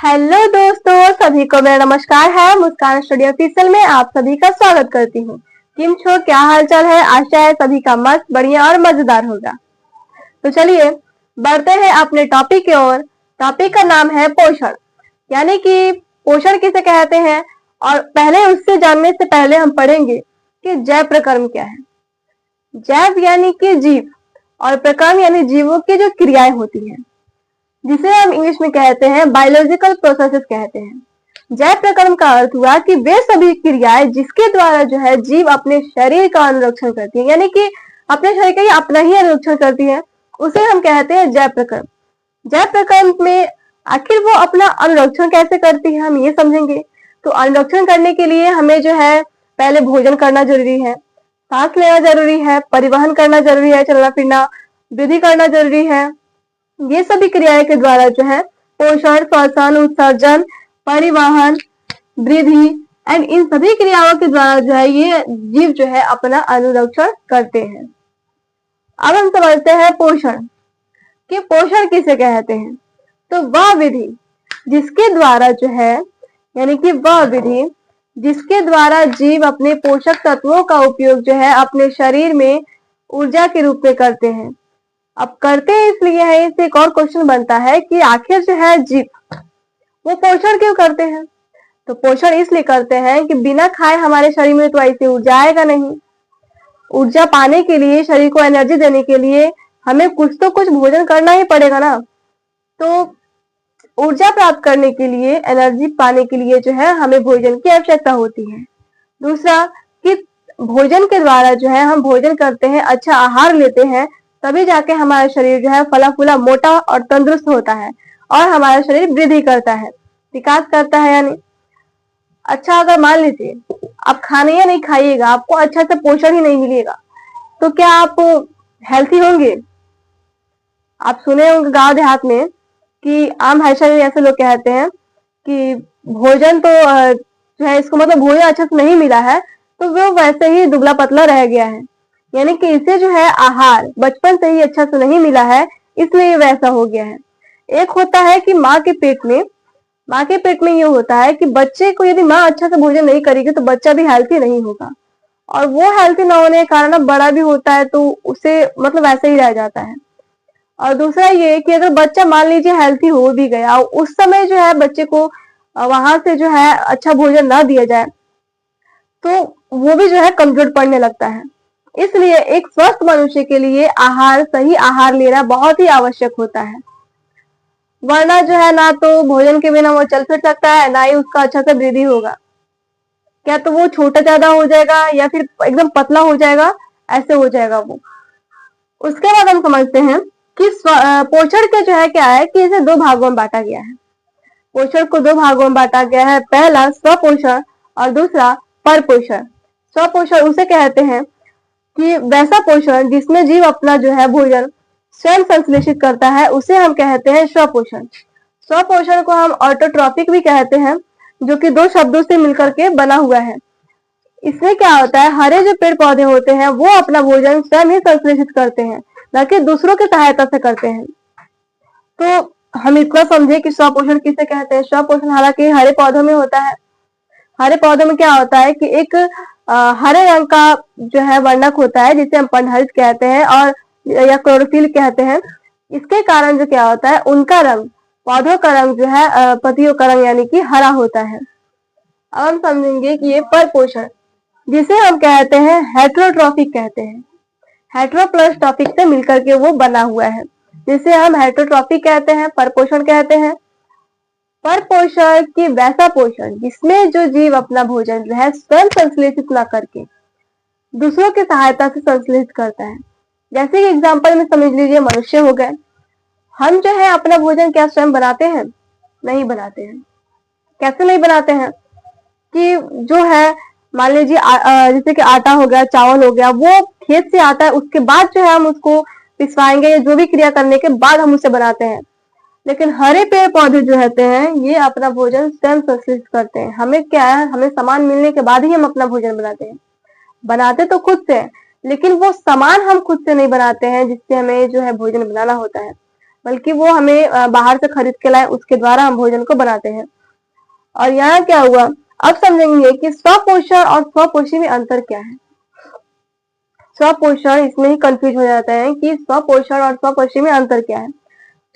Hello दोस्तों, सभी को मेरा नमस्कार है। मुस्कान स्टडी ऑफिशियल में आप सभी का स्वागत करती हूँ। किम छो, क्या हालचाल है? आशा है सभी का मस्त, बढ़िया और मजेदार होगा। तो चलिए बढ़ते हैं अपने टॉपिक की ओर। टॉपिक का नाम है पोषण, यानी कि पोषण किसे कहते हैं। और पहले उससे जानने से पहले हम पढ़ेंगे कि जैव प्रक्रम क्या है। जैव यानी कि जीव और प्रक्रम यानी जीवों की जो क्रियाएं होती हैं, जिसे हम इंग्लिश में कहते हैं बायोलॉजिकल प्रोसेसेस कहते हैं। जैव प्रक्रम का अर्थ हुआ कि वे सभी क्रियाएं जिसके द्वारा जो है जीव अपने शरीर का अनुरक्षण करती है, यानी कि अपने शरीर का ही अपना ही अनुरक्षण करती है, उसे हम कहते हैं जैव प्रक्रम। जैव प्रक्रम में आखिर वो अपना अनुरक्षण कैसे करती है, हम ये समझेंगे। तो अनुरक्षण करने के लिए हमें जो है पहले भोजन करना जरूरी है, सांस लेना जरूरी है, परिवहन करना जरूरी है, चलना फिरना, वृद्धि करना जरूरी है। ये सभी क्रियाएं के द्वारा जो है पोषण, श्वसन, उत्सर्जन, परिवहन, वृद्धि एंड इन सभी क्रियाओं के द्वारा जो है ये जीव जो है अपना अनुरक्षण करते हैं। अब हम समझते हैं पोषण कि पोषण किसे कहते हैं। तो वह विधि जिसके द्वारा जो है, यानी कि वह विधि जिसके द्वारा जीव अपने पोषक तत्वों का उपयोग जो है अपने शरीर में ऊर्जा के रूप में करते हैं। अब करते हैं इसलिए है, इससे एक और क्वेश्चन बनता है कि आखिर जो है जीव वो पोषण क्यों करते हैं। तो पोषण इसलिए करते हैं कि बिना खाए हमारे शरीर में तो ऐसे ऊर्जा आएगा नहीं। ऊर्जा पाने के लिए, शरीर को एनर्जी देने के लिए हमें कुछ तो कुछ भोजन करना ही पड़ेगा ना। तो ऊर्जा प्राप्त करने के लिए, एनर्जी पाने के लिए जो है हमें भोजन की आवश्यकता होती है। दूसरा कि भोजन के द्वारा जो है हम भोजन करते हैं, अच्छा आहार लेते हैं, तभी जाके हमारा शरीर जो है फला फूला, मोटा और तंदुरुस्त होता है और हमारा शरीर वृद्धि करता है, विकास करता है। यानी अच्छा, अगर मान लीजिए आप खाने या नहीं खाइएगा, आपको अच्छा से पोषण ही नहीं मिलेगा, तो क्या आप हेल्थी होंगे? आप सुने होंगे गांव देहात में कि आम भाषा में ऐसे लोग कहते हैं कि भोजन तो जो है, इसको मतलब भोजन अच्छा से नहीं मिला है तो वो वैसे ही दुबला पतला रह गया है, यानी कि इसे जो है आहार बचपन से ही अच्छा से नहीं मिला है, इसलिए ये वैसा हो गया है। एक होता है कि माँ के पेट में ये होता है कि बच्चे को यदि माँ अच्छा से भोजन नहीं करेगी तो बच्चा भी हेल्थी नहीं होगा, और वो हेल्थी न होने के कारण अब बड़ा भी होता है तो उसे मतलब वैसे ही रह जाता है। और दूसरा ये कि अगर बच्चा मान लीजिए हेल्थी हो भी गया, उस समय जो है बच्चे को वहां से जो है अच्छा भोजन ना दिया जाए तो वो भी जो है कमजोर पड़ने लगता है। इसलिए एक स्वस्थ मनुष्य के लिए सही आहार लेना बहुत ही आवश्यक होता है, वरना जो है ना तो भोजन के बिना वो चल फिर सकता है, ना ही उसका अच्छा से वृद्धि होगा। क्या तो वो छोटा ज्यादा हो जाएगा या फिर एकदम पतला हो जाएगा, ऐसे हो जाएगा वो। उसके बाद हम समझते हैं कि पोषण का जो है क्या है कि इसे दो भागों में बांटा गया है। पोषण को दो भागों में बांटा गया है, पहला स्वपोषण और दूसरा परपोषण। स्वपोषण उसे कहते हैं कि वैसा पोषण जिसमें जीव अपना जो है भोजन स्वयं संश्लेषित करता है, उसे हम कहते हैं स्वपोषण। स्वपोषण को हम ऑटोट्रॉफिक भी कहते हैं, जो कि दो शब्दों से मिलकर के बना हुआ है। इसमें क्या होता है, हरे जो पेड़ पौधे होते हैं वो अपना भोजन स्वयं ही संश्लेषित करते हैं, न कि दूसरों की सहायता से करते हैं। तो हम इतना समझे कि स्वपोषण किसे कहते हैं। स्वपोषण हालांकि हरे पौधों में होता है। हरे पौधों में क्या होता है कि एक हरे रंग का जो है वर्णक होता है, जिसे हम पर्णहरित कहते हैं और या क्लोरोफिल कहते हैं। इसके कारण जो क्या होता है, उनका रंग, पौधों का रंग जो है पत्तियों का रंग यानी कि हरा होता है। अब हम समझेंगे कि ये परपोषण, जिसे हम कहते हैं हेटेरोट्रॉफिक कहते हैं। हेटेरो प्लस टॉपिक से मिलकर के वो बना हुआ है, जिसे हम हेटेरोट्रॉफिक कहते हैं, परपोषण कहते हैं। परपोषण की वैसा पोषण जिसमें जो जीव अपना भोजन जो है स्वयं संश्लेषित न करके दूसरों की सहायता से संश्लेषित करता है। जैसे कि एग्जांपल में समझ लीजिए मनुष्य हो गए। हम जो है अपना भोजन क्या स्वयं बनाते हैं? नहीं बनाते हैं। कैसे नहीं बनाते हैं कि जो है मान लीजिए जैसे कि आटा हो गया, चावल हो गया, वो खेत से आता है, उसके बाद जो है हम उसको पिसवाएंगे या जो भी क्रिया करने के बाद हम उसे बनाते हैं। लेकिन हरे पेड़ पौधे जो रहते हैं ये अपना भोजन स्वयं संश्लेषित करते हैं। हमें क्या है, हमें सामान मिलने के बाद ही हम अपना भोजन बनाते हैं। बनाते तो खुद से, लेकिन वो सामान हम खुद से नहीं बनाते हैं जिससे हमें जो है भोजन बनाना होता है। बल्कि वो हमें बाहर से खरीद के लाए, उसके द्वारा हम भोजन को बनाते हैं। और यहाँ क्या हुआ, अब समझेंगे कि स्वपोषण और स्वपोषी में अंतर क्या है। स्वपोषण, इसमें ही कंफ्यूज हो जाता है कि स्वपोषण और स्वपोषी में अंतर क्या है।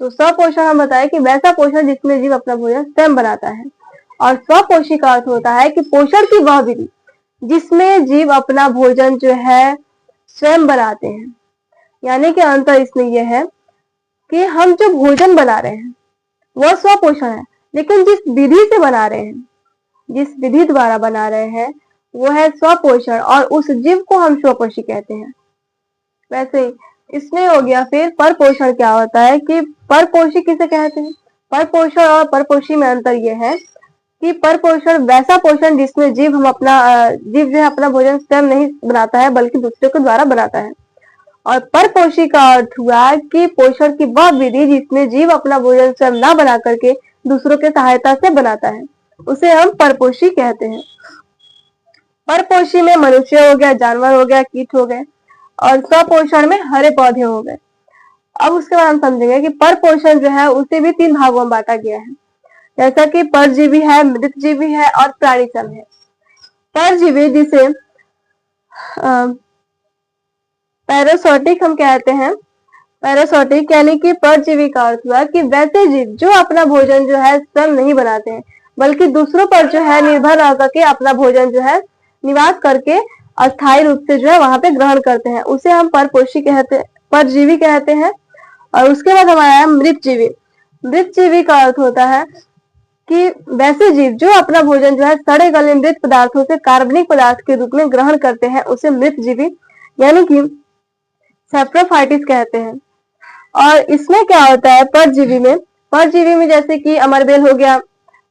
तो स्वपोषण हम बताएं कि वैसा पोषण जिसमें जीव अपना भोजन स्वयं बनाता है, और स्वपोषी का अर्थ होता है कि पोषण की वह विधि जिसमें जीव अपना भोजन जो है स्वयं बनाते हैं। यानी कि अंतर इसमें यह है कि हम जो भोजन बना रहे हैं वह स्वपोषण है, लेकिन जिस विधि से बना रहे हैं, जिस विधि द्वारा बना रहे हैं, वो है स्वपोषण, और उस जीव को हम स्वपोषी कहते हैं। वैसे ही इसमें हो गया। फिर परपोषण क्या होता है कि परपोषी किसे कहते हैं। परपोषण और परपोषी में अंतर यह है कि परपोषण वैसा पोषण जिसमें जीव जो है अपना भोजन स्वयं नहीं बनाता है, बल्कि दूसरे के द्वारा बनाता है। और परपोषी का अर्थ हुआ कि पोषण की वह विधि जिसमें जीव अपना भोजन स्वयं ना बना करके दूसरों के सहायता से बनाता है, उसे हम परपोषी कहते हैं। परपोषी में मनुष्य हो गया, जानवर हो गया, कीट हो गए, और स्वपोषण में हरे पौधे हो गए। अब उसके बाद हम समझेंगे कि परपोषण जो है उसे भी 3 भागों में बांटा गया है, जैसा कि परजीवी है, मृतजीवी है और प्राणीसम है। परजीवी जिसे पैरासोटिक हम कहते हैं। पैरासोटिक यानी कि परजीवी का अर्थ हुआ कि वैसे जीव जो अपना भोजन जो है स्वयं नहीं बनाते हैं, बल्कि दूसरों पर जो है निर्भर रह करके अपना भोजन जो है निवास करके अस्थायी रूप से जो है वहां पे ग्रहण करते हैं, उसे हम परजीवी कहते हैं। और उसके बाद हमारा है मृतजीवी। मृतजीवी का अर्थ होता है कि वैसे जीव जो अपना भोजन जो है सड़े गले मृत पदार्थों से कार्बनिक पदार्थ के रूप में ग्रहण करते हैं, उसे मृतजीवी यानी कि सेप्रोफाइटिस कहते हैं। और इसमें क्या होता है परजीवी में जैसे कि अमरबेल हो गया,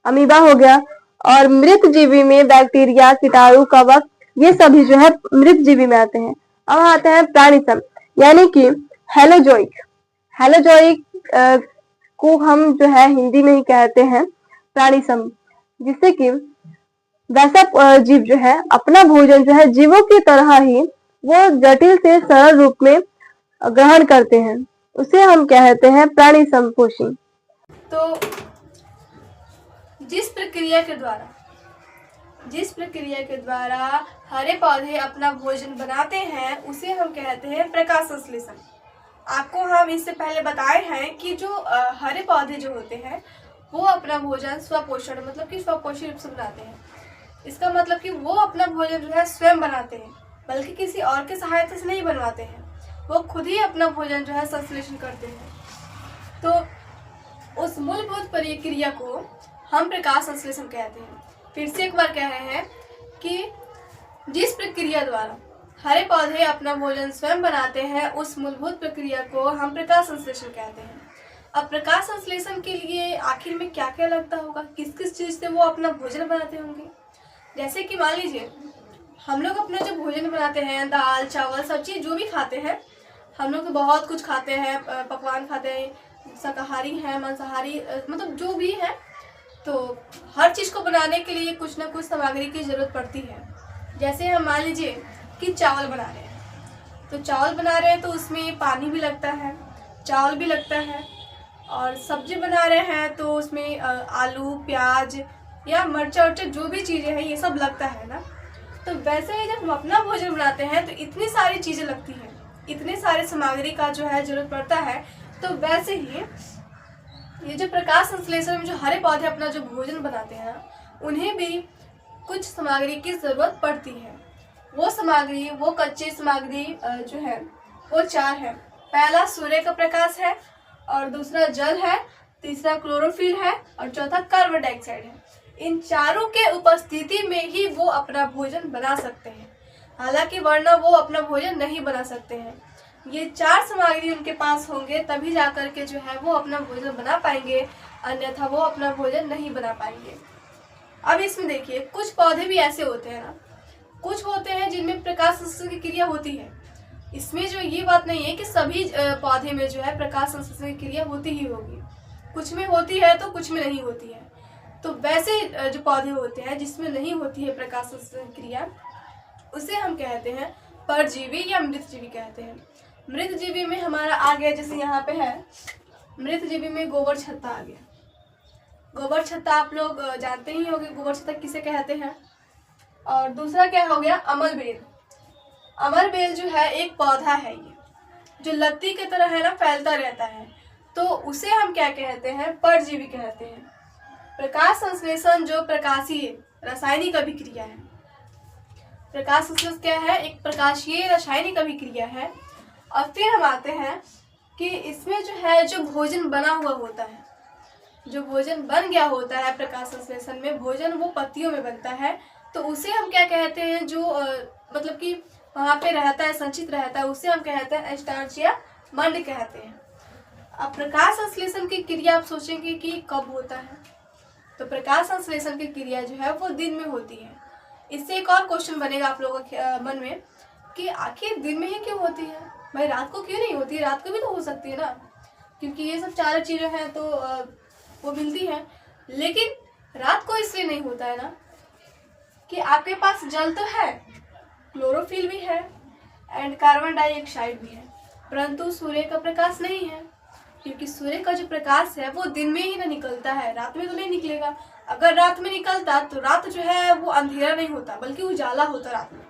अमीबा हो गया, और मृतजीवी में बैक्टीरिया, कीटाणु, कवक, ये सभी जो है मृतजीवी में आते हैं। अब आते हैं प्राणीसम यानी कि हेलोजोइक। हेलोजोइक को हम जो है हिंदी में ही कहते हैं प्राणीसम, जिससे कि वैसा जीव जो है अपना भोजन जो है जीवों की तरह ही वो जटिल से सरल रूप में ग्रहण करते हैं, उसे हम कहते हैं प्राणी संपोषी। तो जिस प्रक्रिया के द्वारा हरे पौधे अपना भोजन बनाते हैं उसे हम कहते हैं प्रकाश संश्लेषण। आपको हम इससे पहले बताए हैं कि जो हरे पौधे जो होते हैं वो अपना भोजन स्वपोषण मतलब कि स्वपोषी रूप से बनाते हैं। इसका मतलब कि वो अपना भोजन जो है स्वयं बनाते हैं, बल्कि किसी और के सहायता से नहीं बनवाते हैं, वो खुद ही अपना भोजन जो है संश्लेषण करते हैं। तो उस मूलभूत प्रक्रिया को हम प्रकाश संश्लेषण कहते हैं। फिर से एक बार कह रहे हैं कि जिस प्रक्रिया द्वारा हरे पौधे अपना भोजन स्वयं बनाते हैं उस मूलभूत प्रक्रिया को हम प्रकाश संश्लेषण कहते हैं। अब प्रकाश संश्लेषण के लिए आखिर में क्या क्या लगता होगा, किस किस चीज़ से वो अपना भोजन बनाते होंगे। जैसे कि मान लीजिए हम लोग अपना जो भोजन बनाते हैं, दाल चावल सब्जी जो भी खाते हैं, हम लोग बहुत कुछ खाते हैं, पकवान खाते हैं, शाकाहारी हैं, मांसाहारी, मतलब जो भी है। तो हर चीज़ को बनाने के लिए कुछ ना कुछ सामग्री की ज़रूरत पड़ती है। जैसे हम मान लीजिए कि चावल बना रहे हैं, तो चावल बना रहे हैं तो उसमें पानी भी लगता है, चावल भी लगता है। और सब्जी बना रहे हैं तो उसमें आलू, प्याज या मर्चा वर्चा जो भी चीज़ें हैं ये सब लगता है ना। तो वैसे ही जब हम अपना भोजन बनाते हैं तो इतनी सारी चीज़ें लगती हैं, इतने सारे सामग्री का जो है ज़रूरत पड़ता है। तो वैसे ही ये जो प्रकाश संश्लेषण में जो हरे पौधे अपना जो भोजन बनाते हैं उन्हें भी कुछ सामग्री की ज़रूरत पड़ती है। वो सामग्री, वो कच्ची सामग्री जो है वो 4 है। पहला सूर्य का प्रकाश है, और दूसरा जल है, तीसरा क्लोरोफिल है, और चौथा कार्बन डाइऑक्साइड है। इन चारों के उपस्थिति में ही वो अपना भोजन बना सकते हैं, हालांकि वरना वो अपना भोजन नहीं बना सकते हैं। ये 4 सामग्री उनके पास होंगे तभी जाकर के जो है वो अपना भोजन बना पाएंगे, अन्यथा वो अपना भोजन नहीं बना पाएंगे। अब इसमें देखिए कुछ पौधे भी ऐसे होते हैं ना, कुछ होते हैं जिनमें प्रकाश संश्लेषण की क्रिया होती है। इसमें जो ये बात नहीं है कि सभी पौधे में जो है प्रकाश संश्लेषण की क्रिया होती ही होगी, कुछ में होती है तो कुछ में नहीं होती है। तो वैसे जो पौधे होते हैं जिसमें नहीं होती है प्रकाश संश्लेषण क्रिया, उसे हम कहते हैं परजीवी या मृतजीवी कहते हैं। मृतजीवी में हमारा आ गया, जैसे यहाँ पे है मृत जीवी में गोबर छत्ता आ गया। गोबर छत्ता आप लोग जानते ही होंगे गोबर छत्ता किसे कहते हैं। और दूसरा क्या हो गया, अमर बेल। अमर बेल जो है एक पौधा है, ये जो लत्ती की तरह है ना फैलता रहता है, तो उसे हम क्या कहते हैं, परजीवी कहते हैं। प्रकाश संश्लेषण जो प्रकाशीय रासायनिक अभिक्रिया है, प्रकाश संश्लेषण क्या है, एक प्रकाशीय रासायनिक अभिक्रिया है। और फिर हम आते हैं कि इसमें जो है जो भोजन बना हुआ होता है, जो भोजन बन गया होता है प्रकाश संश्लेषण में, भोजन वो पत्तियों में बनता है, तो उसे हम क्या कहते हैं, जो मतलब कि वहाँ पे रहता है, संचित रहता है, उसे हम कहते हैं स्टार्च या मंड कहते हैं। अब प्रकाश संश्लेषण की क्रिया आप सोचेंगे कि कब होता है, तो प्रकाश संश्लेषण की क्रिया जो है वो दिन में होती है। इससे एक और क्वेश्चन बनेगा आप लोगों के मन में कि आखिर दिन में ही क्यों होती है, भाई रात को क्यों नहीं होती है, रात को भी तो हो सकती है ना, क्योंकि ये सब चारों चीज़ें हैं तो वो मिलती हैं। लेकिन रात को इसलिए नहीं होता है ना कि आपके पास जल तो है, क्लोरोफिल भी है एंड कार्बन डाइऑक्साइड भी है, परंतु सूर्य का प्रकाश नहीं है, क्योंकि सूर्य का जो प्रकाश है वो दिन में ही ना निकलता है, रात में तो नहीं निकलेगा। अगर रात में निकलता तो रात जो है वो अंधेरा नहीं होता बल्कि उजाला होता रात में।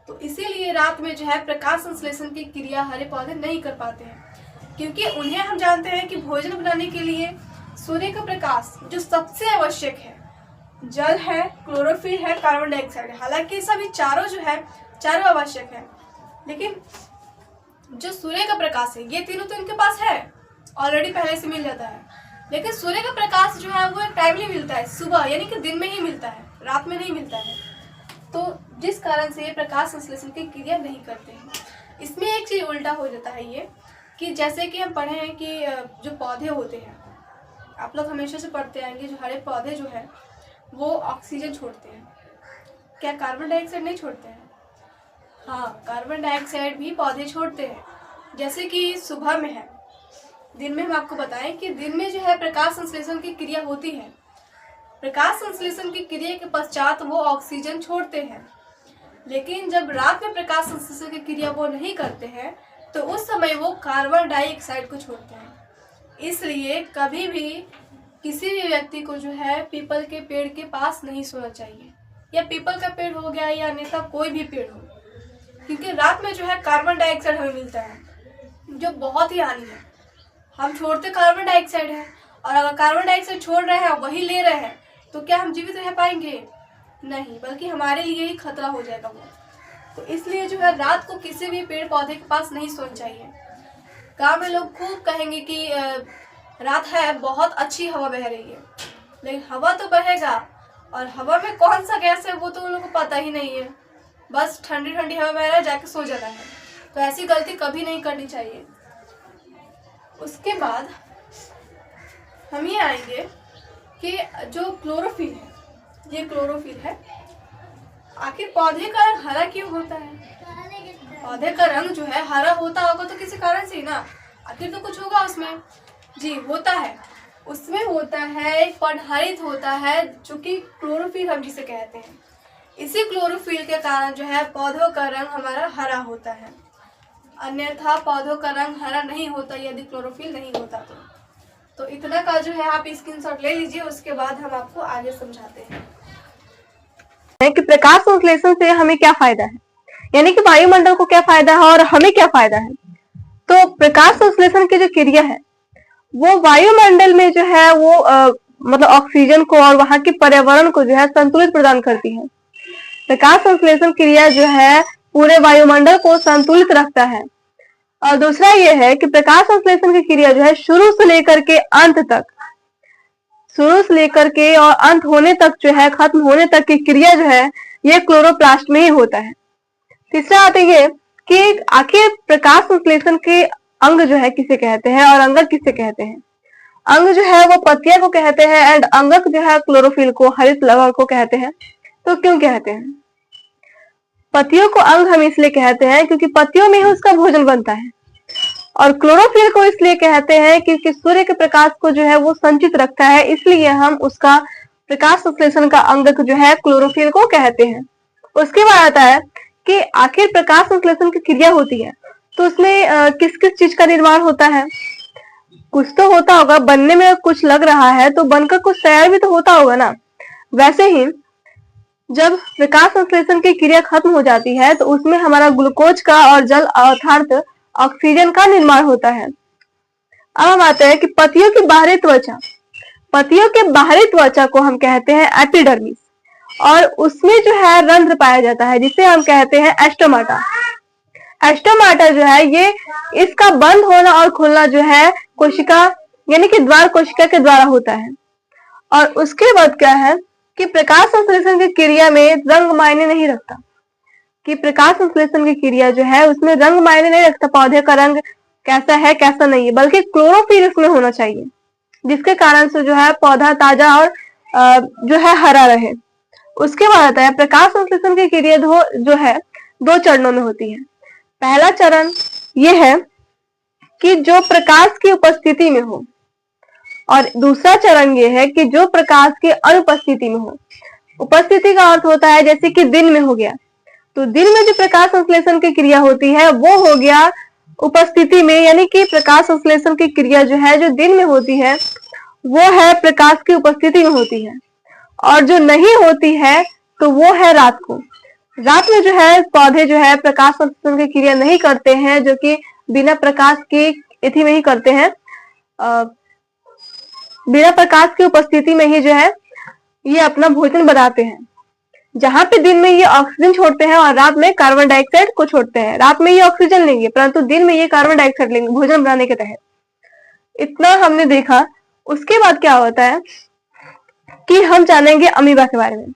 तो इसीलिए रात में जो है प्रकाश संश्लेषण की क्रिया हरे पौधे नहीं कर पाते हैं, क्योंकि उन्हें हम जानते हैं कि भोजन बनाने के लिए सूर्य का प्रकाश जो सबसे आवश्यक है, जल है, क्लोरोफिल है, कार्बन डाइऑक्साइड है। हालांकि सभी चारों जो है चारों आवश्यक है, लेकिन जो सूर्य का प्रकाश है ये तीनों तो इनके पास है, ऑलरेडी पहले से मिल जाता है। लेकिन सूर्य का प्रकाश जो है वो एक टाइमली मिलता है, सुबह यानी कि दिन में ही मिलता है, रात में नहीं मिलता है। तो जिस कारण से ये प्रकाश संश्लेषण की क्रिया नहीं करते हैं। इसमें एक चीज़ उल्टा हो जाता है ये कि जैसे कि हम पढ़े हैं कि जो पौधे होते हैं, आप लोग हमेशा से पढ़ते आएंगे, जो हरे पौधे जो है वो ऑक्सीजन छोड़ते हैं, क्या कार्बन डाइऑक्साइड नहीं छोड़ते हैं? हाँ, कार्बन डाइऑक्साइड भी पौधे छोड़ते हैं। जैसे कि सुबह में है, दिन में हम आपको बताएं कि दिन में जो है प्रकाश संश्लेषण की क्रिया होती है, प्रकाश संश्लेषण की क्रिया के पश्चात वो ऑक्सीजन छोड़ते हैं। लेकिन जब रात में प्रकाश संश्लेषण की क्रिया वो नहीं करते हैं तो उस समय वो कार्बन डाइऑक्साइड को छोड़ते हैं। इसलिए कभी भी किसी भी व्यक्ति को जो है पीपल के पेड़ के पास नहीं सोना चाहिए, या पीपल का पेड़ हो गया या अन्यथा कोई भी पेड़ हो, क्योंकि रात में जो है कार्बन डाइऑक्साइड हमें मिलता है जो बहुत ही हानि है। हम छोड़ते कार्बन डाइऑक्साइड है, और अगर कार्बन डाइऑक्साइड छोड़ रहे हैं वही ले रहे हैं तो क्या हम जीवित रह पाएंगे? नहीं, बल्कि हमारे लिए ही खतरा हो जाएगा वो। तो इसलिए जो है रात को किसी भी पेड़ पौधे के पास नहीं सोना चाहिए। गाँव में लोग खूब कहेंगे कि रात है बहुत अच्छी हवा बह रही है, लेकिन हवा तो बहेगा और हवा में कौन सा गैस है वो तो उन लोगों को पता ही नहीं है, बस ठंडी ठंडी हवा बह रहा है, जाके सो जाना है। तो ऐसी गलती कभी नहीं करनी चाहिए। उसके बाद हम ये आएंगे कि जो क्लोरोफिल है, ये क्लोरोफिल है, आखिर पौधे का रंग हरा क्यों होता है? पौधे का रंग जो है हरा होता होगा तो किसी कारण से ही ना, आखिर तो कुछ होगा उसमें। जी होता है, उसमें होता है पर्णहरित होता है, जो कि क्लोरोफिल हम जिसे कहते हैं। इसी क्लोरोफिल के कारण जो है पौधों का रंग हमारा हरा होता है, अन्यथा पौधों का रंग हरा नहीं होता यदि क्लोरोफिल नहीं होता तो इतना का जो है आप स्क्रीनशॉट ले लीजिए, उसके बाद हम आपको आगे समझाते हैं कि प्रकाश संश्लेषण से हमें क्या फायदा है, यानी कि वायुमंडल को क्या फायदा है और हमें क्या फायदा है। तो प्रकाश संश्लेषण की जो क्रिया है वो वायुमंडल में जो है वो मतलब ऑक्सीजन को और वहां के पर्यावरण को जो है संतुलित प्रदान करती है। प्रकाश संश्लेषण क्रिया जो है पूरे वायुमंडल को संतुलित रखता है। और दूसरा यह है कि प्रकाश संश्लेषण की क्रिया जो है शुरू से लेकर के अंत तक, शुरू से लेकर के और अंत होने तक जो है, खत्म होने तक की क्रिया जो है ये क्लोरोप्लास्ट में ही होता है। तीसरा आता है कि आखिर प्रकाश संश्लेषण के अंग जो है किसे कहते हैं और अंगक किसे कहते हैं। अंग जो है वो पत्तियां को कहते हैं एंड अंगक जो है क्लोरोफिल को, हरित लवण को कहते हैं। तो क्यों कहते हैं? पत्तियों को अंग हम इसलिए कहते हैं क्योंकि पत्तियों में ही उसका भोजन बनता है, और क्लोरोफिल को इसलिए कहते हैं क्योंकि सूर्य के प्रकाश को जो है वो संचित रखता है, इसलिए हम उसका प्रकाश संश्लेषण का अंगक जो है क्लोरोफिल को कहते हैं। उसके बाद आता है कि आखिर प्रकाश संश्लेषण की क्रिया होती है तो उसमें किस किस चीज का निर्माण होता है। कुछ तो होता होगा, बनने में कुछ लग रहा है तो बनकर कुछ तैयार भी तो होता होगा ना। वैसे ही जब प्रकाश संश्लेषण की क्रिया खत्म हो जाती है तो उसमें हमारा ग्लूकोज का और जल अर्थात ऑक्सीजन का निर्माण होता है। अब हम आते हैं कि पत्तियों की बाहरी त्वचा। पत्तियों के बाहरी त्वचा को हम कहते हैं एपिडर्मिस, और उसमें जो है रंध्र पाया जाता है जिसे हम कहते हैं एस्टोमाटा। एस्टोमाटा जो है ये इसका बंद होना और खुलना जो है कोशिका यानी कि द्वार कोशिका के द्वारा होता है। और उसके बाद क्या है कि प्रकाश संश्लेषण की क्रिया में रंग मायने नहीं रखता, कि प्रकाश संश्लेषण की क्रिया जो है उसमें रंग मायने नहीं रखता, पौधे का रंग कैसा है कैसा नहीं है, बल्कि क्लोरोफिल उसमें होना चाहिए जिसके कारण से जो है पौधा ताजा और जो है हरा रहे। उसके बाद आता है प्रकाश संश्लेषण की क्रिया जो है 2 चरणों में होती है। पहला चरण ये है कि जो प्रकाश की उपस्थिति में हो, और दूसरा चरण ये है कि जो प्रकाश की अनुपस्थिति में हो। उपस्थिति का अर्थ होता है जैसे कि दिन में हो गया, तो दिन में जो प्रकाश संश्लेषण की क्रिया होती है वो हो गया उपस्थिति में, यानी कि प्रकाश संश्लेषण की क्रिया जो है जो दिन में होती है वो है प्रकाश की उपस्थिति में होती है, और जो नहीं होती है तो वो है रात को। रात में जो है पौधे जो है प्रकाश संश्लेषण की क्रिया नहीं करते हैं, जो कि बिना प्रकाश की इति में ही करते हैं, बिना प्रकाश की उपस्थिति में ही जो है ये अपना भोजन बनाते हैं। जहां पे दिन में ये ऑक्सीजन छोड़ते हैं और रात में कार्बन डाइऑक्साइड को छोड़ते हैं। रात में ये ऑक्सीजन लेंगे परंतु दिन में ये कार्बन डाइऑक्साइड लेंगे भोजन बनाने के तहत। इतना हमने देखा। उसके बाद क्या होता है कि हम जानेंगे अमीबा के बारे में,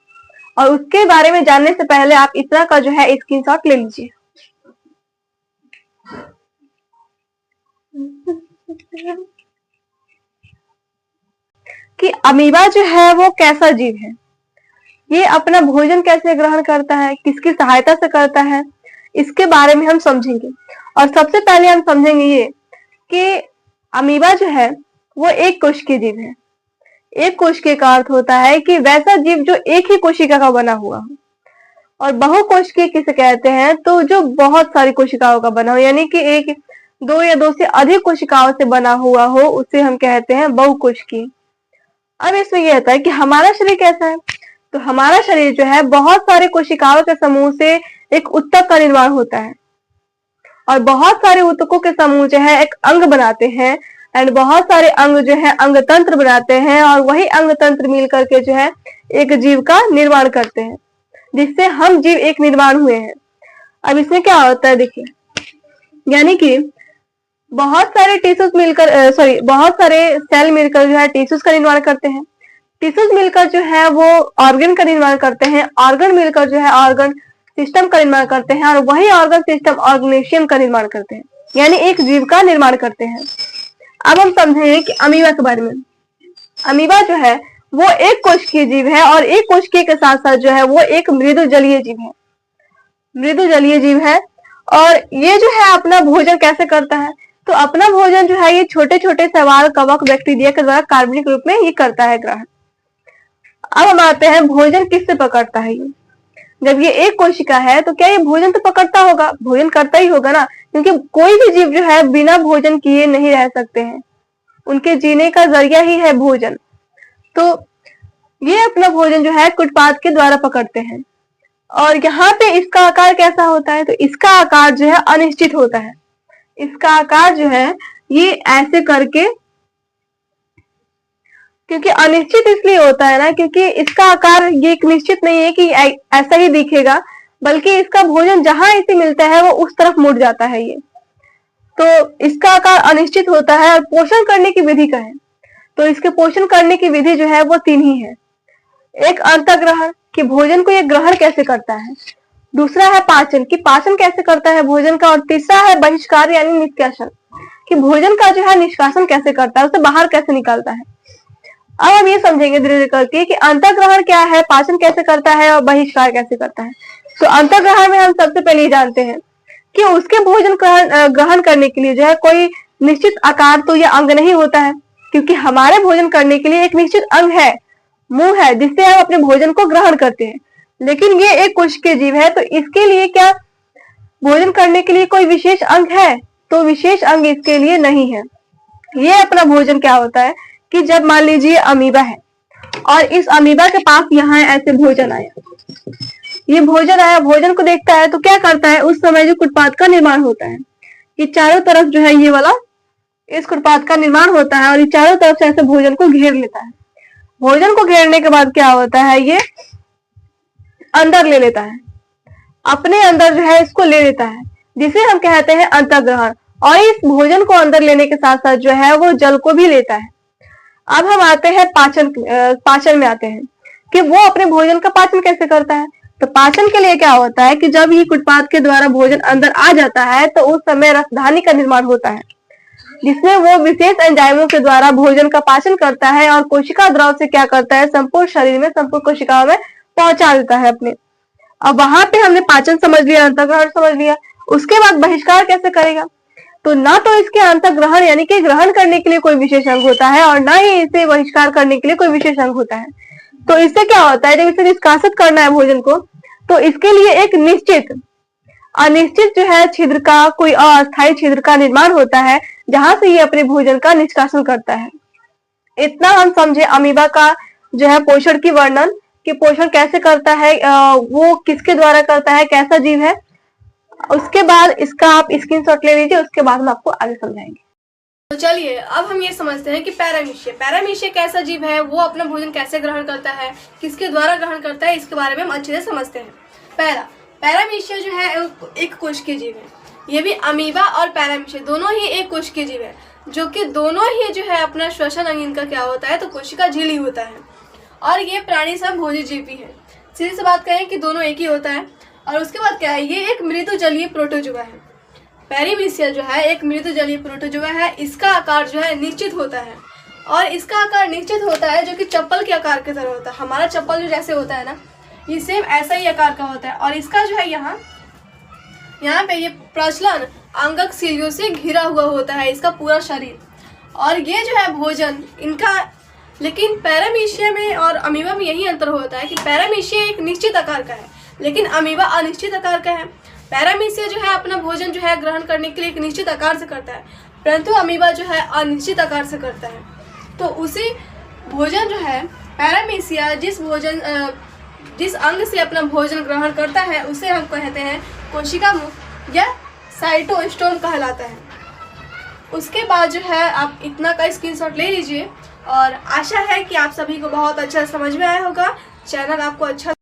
और उसके बारे में जानने से पहले आप इतना का जो है स्क्रीनशॉट ले लीजिए। कि अमीबा जो है वो कैसा जीव है, ये अपना भोजन कैसे ग्रहण करता है, किसकी सहायता से करता है, इसके बारे में हम समझेंगे। और सबसे पहले हम समझेंगे ये कि अमीबा जो है वो एक कोशिकीय जीव है। एक कोशिकीय का अर्थ होता है कि वैसा जीव जो एक ही कोशिका का बना हुआ हो, और बहुकोशिकीय किसे कहते हैं तो जो बहुत सारी कोशिकाओं का बना हो, यानी कि एक, दो या दो से अधिक कोशिकाओं से बना हुआ हो, उसे हम कहते हैं बहुकोशिकीय। अब इसमें यह होता है कि हमारा शरीर कैसा है, तो हमारा शरीर जो है बहुत सारे कोशिकाओं के समूह से एक ऊतक का निर्माण होता है, और बहुत सारे ऊतकों के समूह जो है एक अंग बनाते हैं, एंड बहुत सारे अंग जो है अंग तंत्र बनाते हैं, और वही अंग तंत्र मिल करके जो है एक जीव का निर्माण करते हैं, जिससे हम जीव एक निर्माण हुए हैं। अब इसमें क्या होता है देखिए, यानी कि बहुत सारे टिश्यूज मिलकर बहुत सारे सेल मिलकर जो है टिश्यूज का निर्माण करते हैं। टिश्यूज मिलकर जो है वो ऑर्गन का निर्माण करते हैं, ऑर्गन मिलकर जो है ऑर्गन सिस्टम का निर्माण करते हैं, और वही ऑर्गन सिस्टम ऑर्गेनेशियम का निर्माण करते हैं, यानी एक जीव का निर्माण करते हैं। अब हम समझेंगे कि अमीबा के बारे में। अमीबा जो है वो एक कोशिकीय जीव है, और एक कोशिकीय के साथ साथ जो है वो एक मृदु जलीय जीव है। मृदु जलीय जीव है, और ये जो है अपना भोजन कैसे करता है, तो अपना भोजन जो है ये छोटे छोटे शैवाल, कवक, बैक्टीरिया के द्वारा कार्बनिक रूप में ये करता है ग्रहण। अब हम आते हैं भोजन किससे पकड़ता है ये। जब ये एक कोशिका है तो क्या ये भोजन तो पकड़ता होगा, भोजन करता ही होगा ना, क्योंकि कोई भी जीव जो है बिना भोजन किए नहीं रह सकते हैं, उनके जीने का जरिया ही है भोजन। तो ये अपना भोजन जो है कुटपाद के द्वारा पकड़ते हैं। और यहाँ पे इसका आकार कैसा होता है, तो इसका आकार जो है अनिश्चित होता है। इसका आकार जो है ये ऐसे करके, क्योंकि अनिश्चित इसलिए होता है ना क्योंकि इसका आकार ये एक निश्चित नहीं है कि ऐसा ही दिखेगा, बल्कि इसका भोजन जहां इसे मिलता है वो उस तरफ मुड़ जाता है ये, तो इसका आकार अनिश्चित होता है। और पोषण करने की विधि का है, तो इसके पोषण करने की विधि जो है वो 3 ही है। एक अंतःग्रहण कि भोजन को ये ग्रहण कैसे करता है, दूसरा है पाचन कि पाचन कैसे करता है भोजन का, और तीसरा है बहिष्कार यानी निष्कासन कि भोजन का जो है निष्कासन कैसे करता है, उसे बाहर कैसे निकालता है। अब हम ये समझेंगे धीरे धीरे करके कि अंतःग्रहण क्या है, पाचन कैसे करता है और बहिष्कार कैसे करता है। तो अंतःग्रहण में हम सबसे पहले ये जानते हैं कि उसके भोजन ग्रहण करने के लिए जो है कोई निश्चित आकार तो यह अंग नहीं होता है, क्योंकि हमारे भोजन करने के लिए एक निश्चित अंग है, मुंह है, जिससे हम अपने भोजन को ग्रहण करते हैं। लेकिन ये एक कोशिकीय जीव है, तो इसके लिए क्या भोजन करने के लिए कोई विशेष अंग है, तो विशेष अंग इसके लिए नहीं है। ये अपना भोजन क्या होता है कि जब मान लीजिए अमीबा है और इस अमीबा के पास यहाँ ऐसे भोजन आया, ये भोजन आया, भोजन को देखता है तो क्या करता है, उस समय जो कुटपाथ का निर्माण होता है, ये चारों तरफ जो है ये वाला इस कुटपाथ का निर्माण होता है और ये चारों तरफ से ऐसे भोजन को घेर लेता है। भोजन को घेरने के बाद क्या होता है, ये अंदर ले लेता है, अपने अंदर जो है इसको ले लेता है, जिसे हम कहते हैं अंतर्ग्रहण। और इस भोजन को अंदर लेने के साथ साथ जो है वो जल को भी लेता है। अब हम आते हैं पाचन में आते हैं कि वो अपने भोजन का पाचन कैसे करता है। तो पाचन के लिए क्या होता है कि जब ये कुटपाथ के द्वारा भोजन अंदर आ जाता है तो उस समय रसधानी का निर्माण होता है, जिसमें वो विशेष एंजाइमों के द्वारा भोजन का पाचन करता है और कोशिका द्रव से क्या करता है, संपूर्ण शरीर में, संपूर्ण कोशिकाओं में पहुंचा देता है अपने। अब वहां पे हमने पाचन समझ लिया, अंतर्ग्रहण समझ लिया, उसके बाद बहिष्कार कैसे करेगा। तो ना तो इसके अंतर्ग्रहण यानी कि ग्रहण करने के लिए कोई विशेष अंग होता है और ना ही इसे बहिष्कार करने के लिए कोई विशेष अंग होता है। तो इससे क्या होता है, जब इसे निष्कासित करना है भोजन को, तो इसके लिए एक निश्चित अनिश्चित जो है छिद्र का, कोई अस्थायी छिद्र का निर्माण होता है, जहां से ये अपने भोजन का निष्कासन करता है। इतना हम समझे अमीबा का जो है पोषण की वर्णन, कि पोषण कैसे करता है, वो किसके द्वारा करता है, कैसा जीव है। उसके बाद इसका आप स्क्रीनशॉट ले लीजिए, उसके बाद हम आपको आगे समझाएंगे। तो चलिए अब हम ये समझते हैं कि पैरामीशिया कैसा जीव है, वो अपना भोजन कैसे ग्रहण करता है, किसके द्वारा ग्रहण करता है, इसके बारे में हम अच्छे से समझते हैं। पैरामीशिया जो है एक कोशिकीय जीव है। ये भी अमीबा और पैरामीशिया दोनों ही एक कोशिकीय जीव है, जो कि दोनों ही जो है अपना श्वसन अंग इनका क्या होता है, तो कोशिका झिल्ली होता है। और ये प्राणी समभोजी जीव भी है। सीधी सी बात कहें कि दोनों एक ही होता है। और उसके बाद क्या है, ये एक मृदु जलीय प्रोटोजुआ है। पैरामीशिया जो है एक मृदु जलीय प्रोटोजुआ है। इसका आकार जो है निश्चित होता है, और इसका आकार निश्चित होता है जो कि चप्पल के आकार की तरह होता है। हमारा चप्पल जो जैसे होता है ना, ये सेम ऐसा ही आकार का होता है। और इसका जो है यहाँ पे ये प्रचलन अंगक सीलियों से घिरा हुआ होता है, इसका पूरा शरीर। और ये जो है भोजन इनका, लेकिन पैरामीशिया में और अमीबा में यही अंतर होता है कि पैरामीशिया एक निश्चित आकार का है, लेकिन अमीबा अनिश्चित आकार का है। पैरामीशिया जो है अपना भोजन जो है ग्रहण करने के लिए एक निश्चित आकार से करता है, परंतु अमीबा जो है अनिश्चित आकार से करता है। तो उसी भोजन जो है पैरामीशिया जिस अंग से अपना भोजन ग्रहण करता है उसे हम कहते हैं कोशिका मुख या साइटोस्टोम कहलाता है। उसके बाद जो है आप इतना का स्क्रीनशॉट ले लीजिए, और आशा है कि आप सभी को बहुत अच्छा समझ में आया होगा। चैनल आपको अच्छा